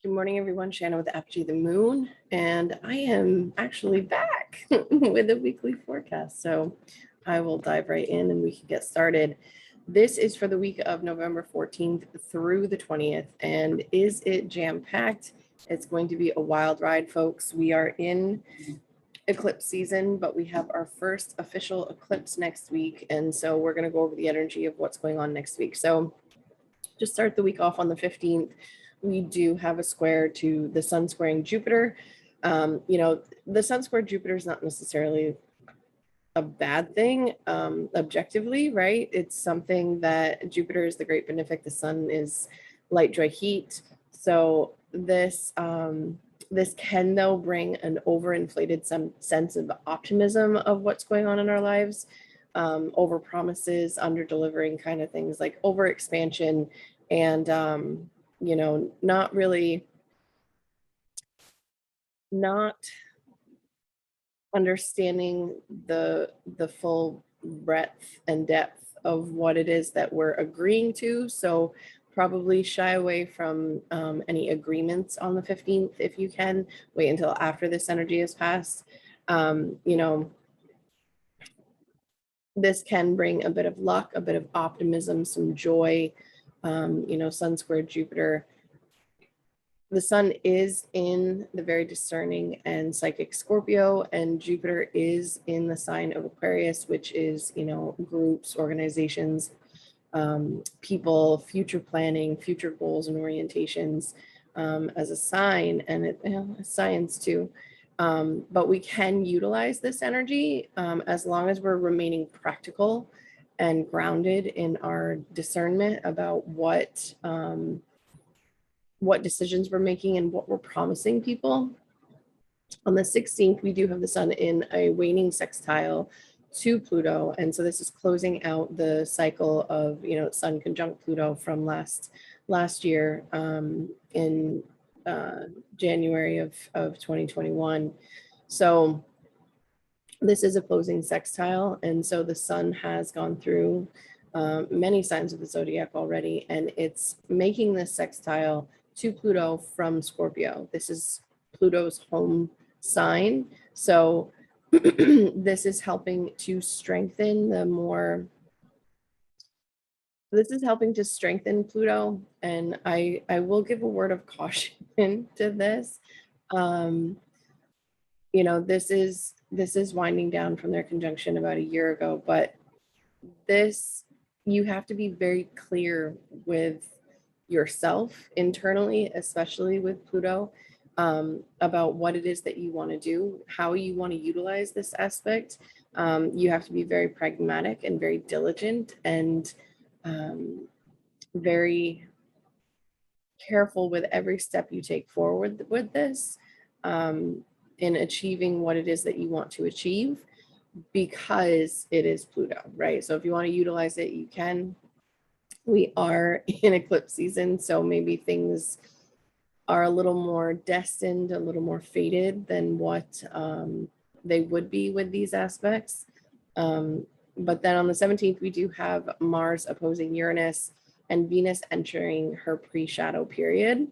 Good morning, everyone. Shannon with Apogee the Moon, and I am actually back with a weekly forecast. So I will dive right in and we can get started. This is for the week of November 14th through the 20th. And is it jam-packed? It's going to be a wild ride, folks. We are in eclipse season, but we have our first official eclipse next week. And so we're going to go over the energy of what's going on next week. So just start the week off on the 15th. We do have a square to the sun squaring Jupiter. The sun square Jupiter is not necessarily a bad thing, objectively, right? It's something that Jupiter is the great benefic. The sun is light, joy, heat. So this can though bring an overinflated sense of optimism of what's going on in our lives, over promises, under delivering kind of things like over expansion and not understanding the full breadth and depth of what it is that we're agreeing to. So probably shy away from any agreements on the 15th if you can. Wait until after this energy has passed. This can bring a bit of luck, a bit of optimism, some joy. Sun squared Jupiter. The sun is in the very discerning and psychic Scorpio, and Jupiter is in the sign of Aquarius, which is, groups, organizations, people, future planning, future goals and orientations, as a sign, and science too. But we can utilize this energy as long as we're remaining practical and grounded in our discernment about what decisions we're making and what we're promising people. On the 16th, we do have the sun in a waning sextile to Pluto. And so this is closing out the cycle of, sun conjunct Pluto from last year in January of 2021. So this is a closing sextile. And so the sun has gone through many signs of the zodiac already, and it's making this sextile to Pluto from Scorpio. This is Pluto's home sign. So this is helping to strengthen Pluto. And I will give a word of caution to this. This is winding down from their conjunction about a year ago, but you have to be very clear with yourself internally, especially with Pluto, about what it is that you want to do, how you want to utilize this aspect. You have to be very pragmatic and very diligent and very careful with every step you take forward with this, in achieving what it is that you want to achieve, because it is Pluto, right? So if you want to utilize it, you can. We are in eclipse season, so maybe things are a little more destined, a little more fated than what they would be with these aspects. But then on the 17th, we do have Mars opposing Uranus and Venus entering her pre-shadow period.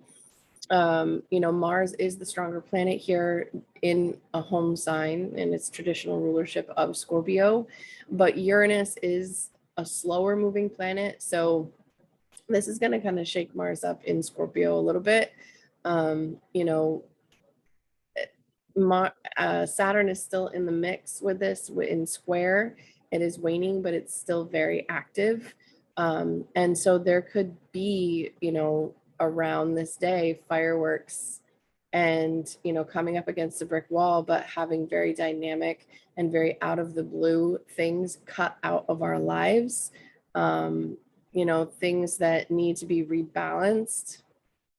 Mars is the stronger planet here in a home sign in its traditional rulership of Scorpio, but Uranus is a slower moving planet. So this is going to kind of shake Mars up in Scorpio a little bit. Saturn is still in the mix with this in square. It is waning, but it's still very active. And so there could be, around this day, fireworks and, coming up against a brick wall, but having very dynamic and very out of the blue things cut out of our lives. Things that need to be rebalanced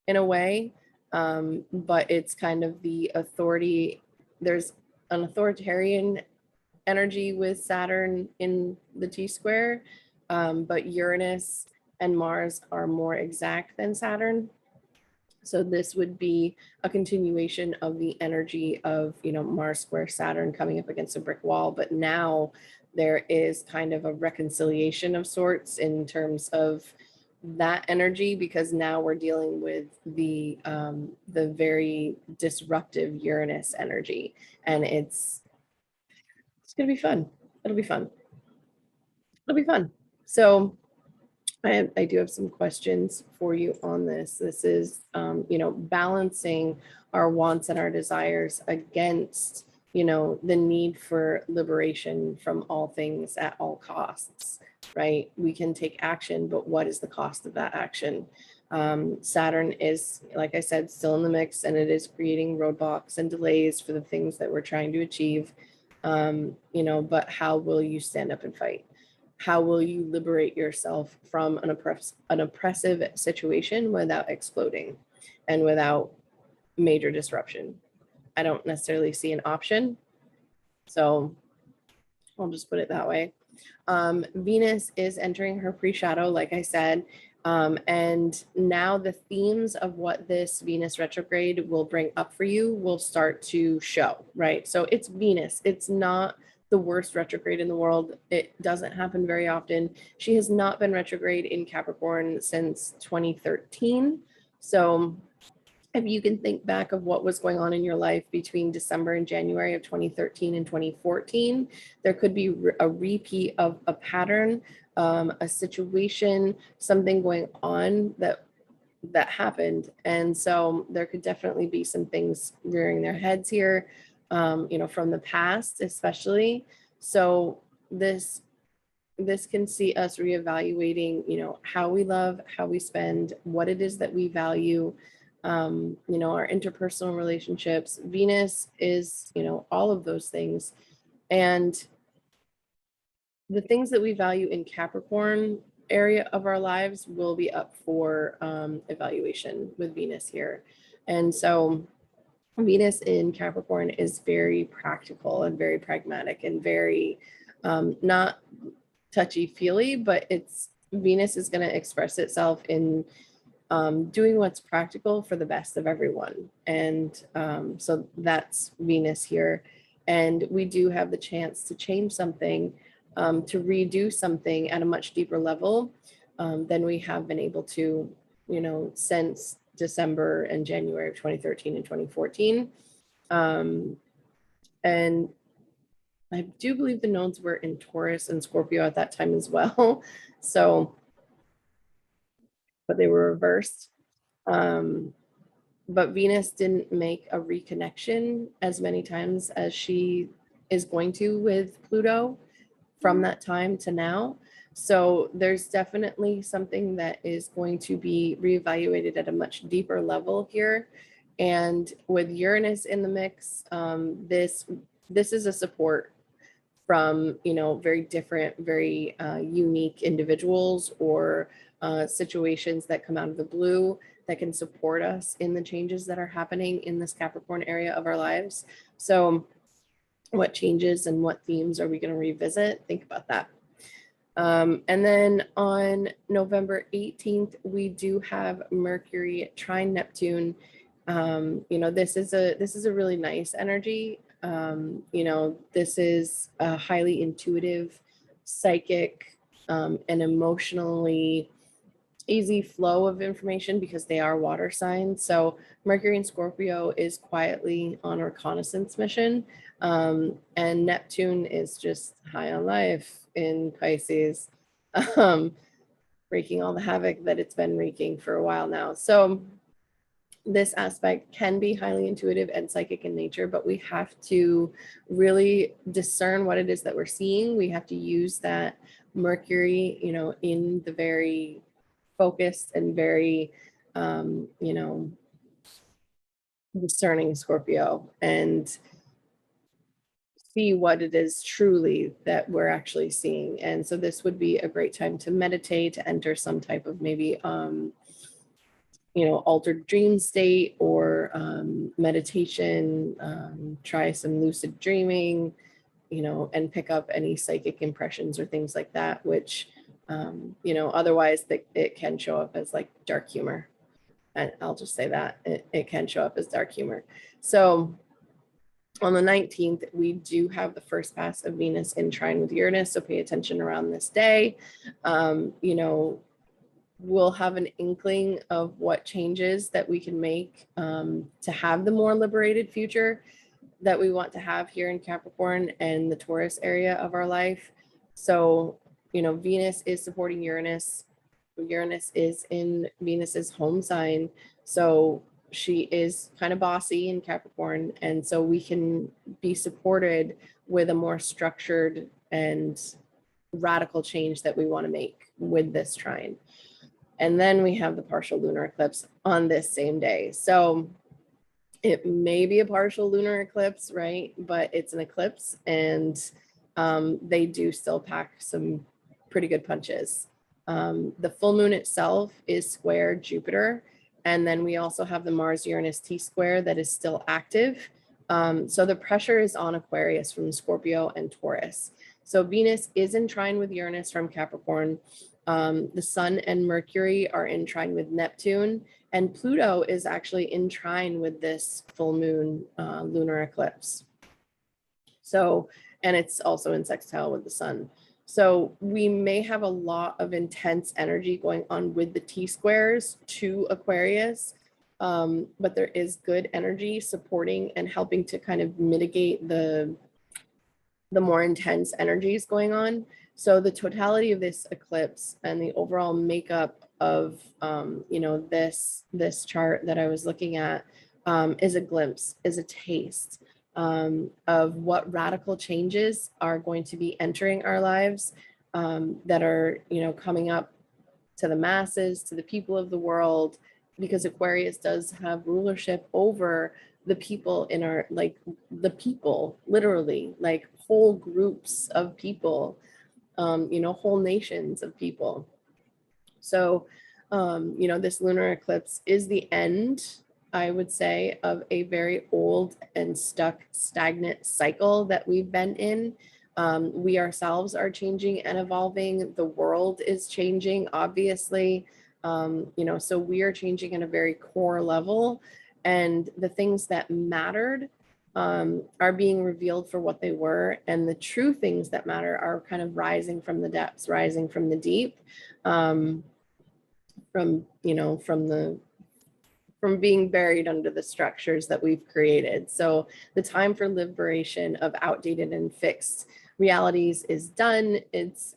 in a way. But it's kind of the authority. There's an authoritarian energy with Saturn in the T-square, but Uranus and Mars are more exact than Saturn. So this would be a continuation of the energy of, Mars square Saturn coming up against a brick wall. But now there is kind of a reconciliation of sorts in terms of that energy, because now we're dealing with the very disruptive Uranus energy, and it's gonna be fun. It'll be fun. It'll be fun. So I do have some questions for you on this. This is, balancing our wants and our desires against, the need for liberation from all things at all costs, right? We can take action, but what is the cost of that action? Saturn is, like I said, still in the mix, and it is creating roadblocks and delays for the things that we're trying to achieve. But how will you stand up and fight? How will you liberate yourself from an oppressive situation without exploding and without major disruption? I don't necessarily see an option, so I'll just put it that way. Venus is entering her pre-shadow, like I said, and now the themes of what this Venus retrograde will bring up for you will start to show, right? So it's Venus. It's not the worst retrograde in the world. It doesn't happen very often. She has not been retrograde in Capricorn since 2013. So if you can think back of what was going on in your life between December and January of 2013 and 2014, there could be a repeat of a pattern, a situation, something going on that happened. And so there could definitely be some things rearing their heads here, from the past, especially. So this can see us reevaluating, how we love, how we spend, what it is that we value, our interpersonal relationships. Venus is, all of those things. And the things that we value in Capricorn area of our lives will be up for evaluation with Venus here. And so Venus in Capricorn is very practical and very pragmatic and very not touchy-feely, but Venus is going to express itself in doing what's practical for the best of everyone. And so that's Venus here. And we do have the chance to change something, to redo something at a much deeper level than we have been able to, since December and January of 2013 and 2014. And I do believe the nodes were in Taurus and Scorpio at that time as well. So, but they were reversed. But Venus didn't make a reconnection as many times as she is going to with Pluto from that time to now. So there's definitely something that is going to be reevaluated at a much deeper level here. And with Uranus in the mix, this is a support from, very different, very unique individuals or situations that come out of the blue that can support us in the changes that are happening in this Capricorn area of our lives. So what changes and what themes are we going to revisit? Think about that. And then on November 18th, we do have Mercury trine Neptune. This is a really nice energy. This is a highly intuitive, psychic, and emotionally easy flow of information because they are water signs. So Mercury in Scorpio is quietly on a reconnaissance mission. And Neptune is just high on life in Pisces, wreaking all the havoc that it's been wreaking for a while now. So this aspect can be highly intuitive and psychic in nature, but we have to really discern what it is that we're seeing. We have to use that Mercury, in the very focused and very, discerning Scorpio, and see what it is truly that we're actually seeing. And so this would be a great time to meditate, to enter some type of maybe, altered dream state or meditation, try some lucid dreaming, and pick up any psychic impressions or things like that, which, otherwise it can show up as like dark humor. And I'll just say that it can show up as dark humor. So on the 19th, we do have the first pass of Venus in trine with Uranus. So pay attention around this day. we'll have an inkling of what changes that we can make to have the more liberated future that we want to have here in Capricorn and the Taurus area of our life. So, Venus is supporting Uranus. Uranus is in Venus's home sign. So she is kind of bossy in Capricorn. And so we can be supported with a more structured and radical change that we want to make with this trine. And then we have the partial lunar eclipse on this same day. So it may be a partial lunar eclipse, right? But it's an eclipse, and they do still pack some pretty good punches. The full moon itself is square Jupiter. And then we also have the Mars-Uranus T-square that is still active. So the pressure is on Aquarius from Scorpio and Taurus. So Venus is in trine with Uranus from Capricorn. The Sun and Mercury are in trine with Neptune. And Pluto is actually in trine with this full moon lunar eclipse. So, and it's also in sextile with the Sun. So we may have a lot of intense energy going on with the T-squares to Aquarius, but there is good energy supporting and helping to kind of mitigate the more intense energies going on. So the totality of this eclipse and the overall makeup of, this chart that I was looking at is a glimpse, is a taste of what radical changes are going to be entering our lives that are, coming up to the masses, to the people of the world, because Aquarius does have rulership over the people in our, like the people, literally, like whole groups of people, whole nations of people. So, this lunar eclipse is the end, I would say, of a very old and stuck, stagnant cycle that we've been in. We ourselves are changing and evolving. The world is changing, obviously. So we are changing at a very core level. And the things that mattered are being revealed for what they were. And the true things that matter are kind of rising from the depths, rising from the deep, from being buried under the structures that we've created. So the time for liberation of outdated and fixed realities is done. It's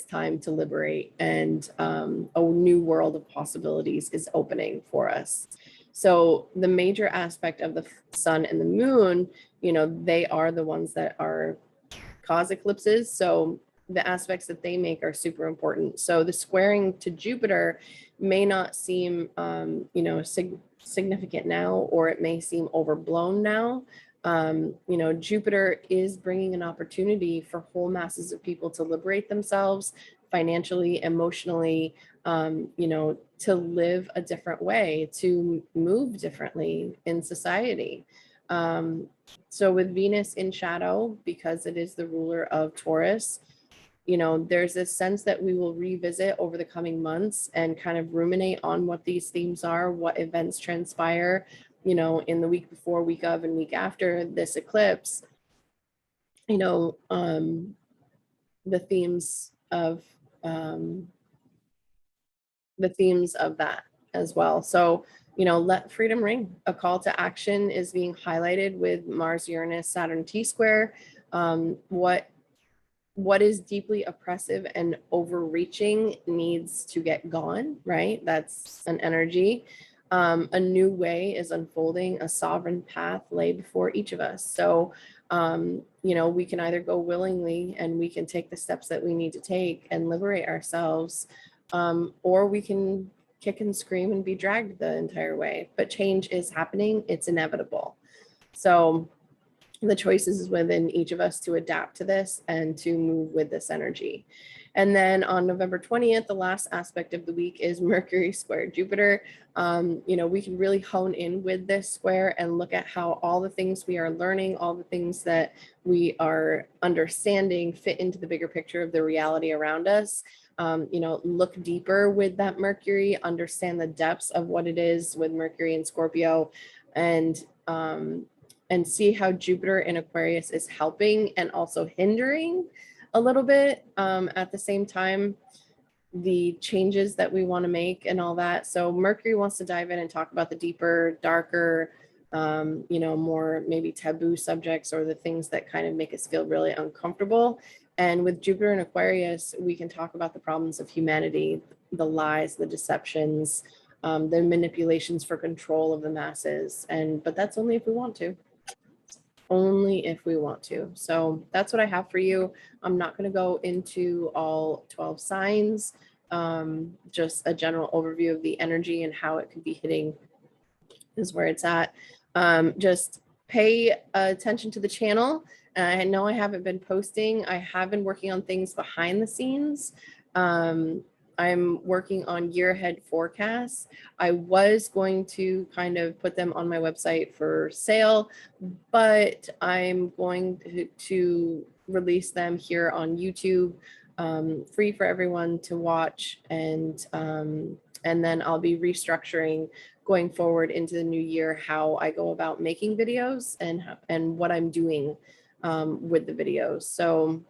time to liberate, and a new world of possibilities is opening for us. So the major aspect of the sun and the moon, they are the ones that are cause eclipses. So the aspects that they make are super important. So the squaring to Jupiter may not seem, significant now, or it may seem overblown now. Jupiter is bringing an opportunity for whole masses of people to liberate themselves financially, emotionally, to live a different way, to move differently in society. So with Venus in shadow, because it is the ruler of Taurus, there's this sense that we will revisit over the coming months and kind of ruminate on what these themes are, what events transpire, in the week before, week of, and week after this eclipse, the themes of that as well. So, let freedom ring. A call to action is being highlighted with Mars, Uranus, Saturn T-square. What is deeply oppressive and overreaching needs to get gone, right? That's an energy. A new way is unfolding, a sovereign path lay before each of us. So, we can either go willingly and we can take the steps that we need to take and liberate ourselves, or we can kick and scream and be dragged the entire way. But change is happening, it's inevitable. So the choices is within each of us to adapt to this and to move with this energy. And then on November 20th, the last aspect of the week is Mercury square Jupiter. We can really hone in with this square and look at how all the things we are learning, all the things that we are understanding fit into the bigger picture of the reality around us. Look deeper with that Mercury, understand the depths of what it is with Mercury and Scorpio, and see how Jupiter in Aquarius is helping and also hindering a little bit at the same time. the changes that we want to make and all that. So Mercury wants to dive in and talk about the deeper, darker, more maybe taboo subjects, or the things that kind of make us feel really uncomfortable. And with Jupiter in Aquarius, we can talk about the problems of humanity, the lies, the deceptions, the manipulations for control of the masses. But that's only if we want to. Only if we want to. So that's what I have for you. I'm not going to go into all 12 signs, just a general overview of the energy and how it could be hitting is where it's at. Just pay attention to the channel. I know I haven't been posting. I have been working on things behind the scenes. I'm working on year ahead forecasts. I was going to kind of put them on my website for sale, but I'm going to release them here on YouTube, free for everyone to watch. And then I'll be restructuring going forward into the new year how I go about making videos and what I'm doing with the videos. So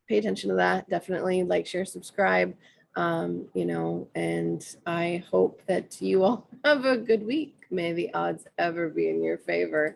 pay attention to that. Definitely like, share, subscribe, and I hope that you all have a good week. May the odds ever be in your favor.